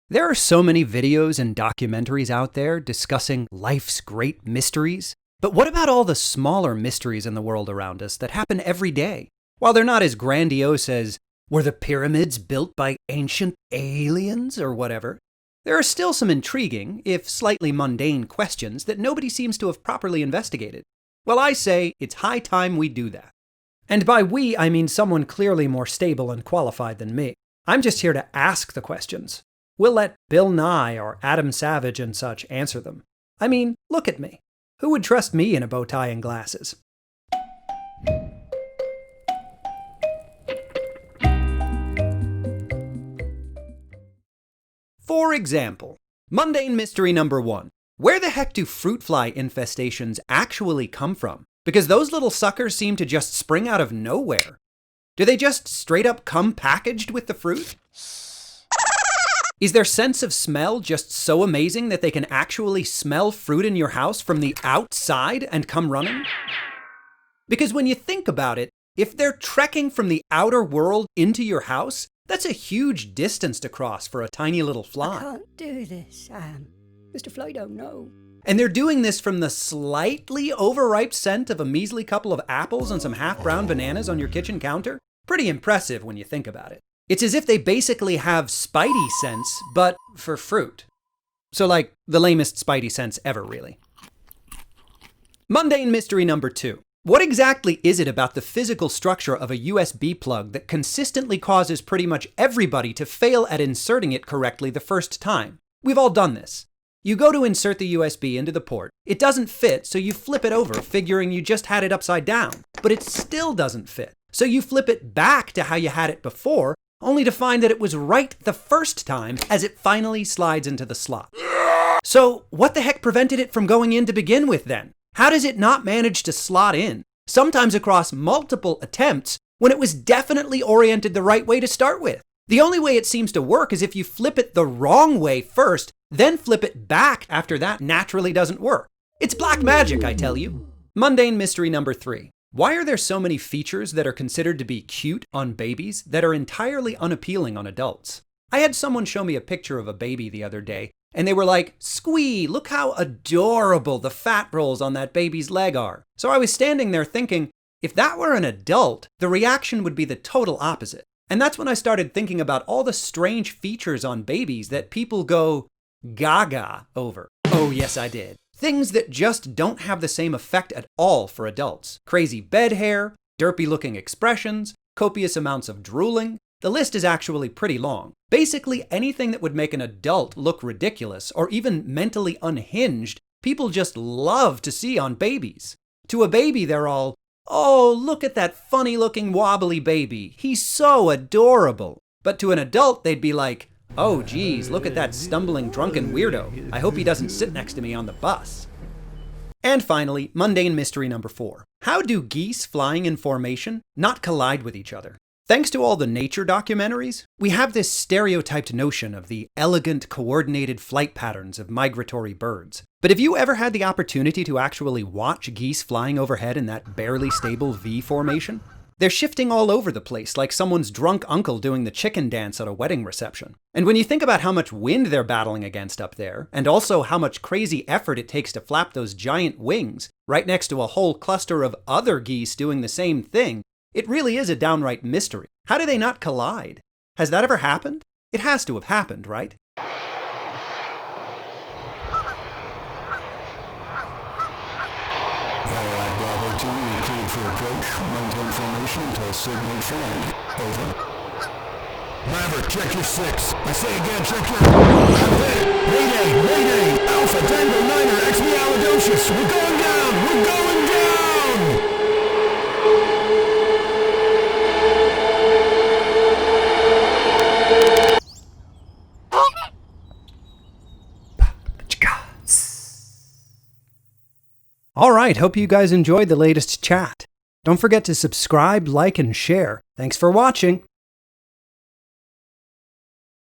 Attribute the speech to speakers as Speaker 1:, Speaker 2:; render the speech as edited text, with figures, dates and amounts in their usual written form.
Speaker 1: There are so many videos and documentaries out there discussing life's great mysteries. But what about all the smaller mysteries in the world around us that happen every day? While they're not as grandiose as, were the pyramids built by ancient aliens or whatever, there are still some intriguing, if slightly mundane questions that nobody seems to have properly investigated. Well, I say it's high time we do that. And by we, I mean someone clearly more stable and qualified than me. I'm just here to ask the questions. We'll let Bill Nye or Adam Savage and such answer them. I mean, look at me. Who would trust me in a bow tie and glasses? For example, mundane mystery number 1. Where the heck do fruit fly infestations actually come from? Because those little suckers seem to just spring out of nowhere. Do they just straight up come packaged with the fruit? Is their sense of smell just so amazing that they can actually smell fruit in your house from the outside and come running? Because when you think about it, if they're trekking from the outer world into your house, that's a huge distance to cross for a tiny little fly.
Speaker 2: I can't do this, Mr. Fly don't know.
Speaker 1: And they're doing this from the slightly overripe scent of a measly couple of apples and some half-brown bananas on your kitchen counter? Pretty impressive when you think about it. It's as if they basically have spidey sense, but for fruit. So like, the lamest spidey sense ever, really. Mundane mystery number 2. What exactly is it about the physical structure of a USB plug that consistently causes pretty much everybody to fail at inserting it correctly the first time? We've all done this. You go to insert the USB into the port, it doesn't fit, so you flip it over, figuring you just had it upside down. But it still doesn't fit. So you flip it back to how you had it before, only to find that it was right the first time as it finally slides into the slot. So what the heck prevented it from going in to begin with then? How does it not manage to slot in, sometimes across multiple attempts, when it was definitely oriented the right way to start with? The only way it seems to work is if you flip it the wrong way first, then flip it back after that naturally doesn't work. It's black magic, I tell you. Mundane mystery number 3. Why are there so many features that are considered to be cute on babies that are entirely unappealing on adults? I had someone show me a picture of a baby the other day, and they were like, "Squee, look how adorable the fat rolls on that baby's leg are." So I was standing there thinking, if that were an adult, the reaction would be the total opposite. And that's when I started thinking about all the strange features on babies that people go gaga over. Oh yes, I did. Things that just don't have the same effect at all for adults. Crazy bed hair, derpy-looking expressions, copious amounts of drooling. The list is actually pretty long. Basically anything that would make an adult look ridiculous or even mentally unhinged, people just love to see on babies. To a baby, they're all, "Oh, look at that funny-looking wobbly baby. He's so adorable." But to an adult, they'd be like, "Oh geez, look at that stumbling drunken weirdo. I hope he doesn't sit next to me on the bus." And finally, mundane mystery number 4. How do geese flying in formation not collide with each other? Thanks to all the nature documentaries, we have this stereotyped notion of the elegant, coordinated flight patterns of migratory birds. But have you ever had the opportunity to actually watch geese flying overhead in that barely stable V formation? They're shifting all over the place like someone's drunk uncle doing the chicken dance at a wedding reception. And when you think about how much wind they're battling against up there, and also how much crazy effort it takes to flap those giant wings right next to a whole cluster of other geese doing the same thing, it really is a downright mystery. How do they not collide? Has that ever happened? It has to have happened, right?
Speaker 3: For approach, maintain formation until signal found. Over. Maverick, check your 6. I say again, check your... Mayday! Alpha, Tango, Niner, XB Aladocious. We're going down!
Speaker 1: Alright, hope you guys enjoyed the latest chat. Don't forget to subscribe, like, and share. Thanks for watching.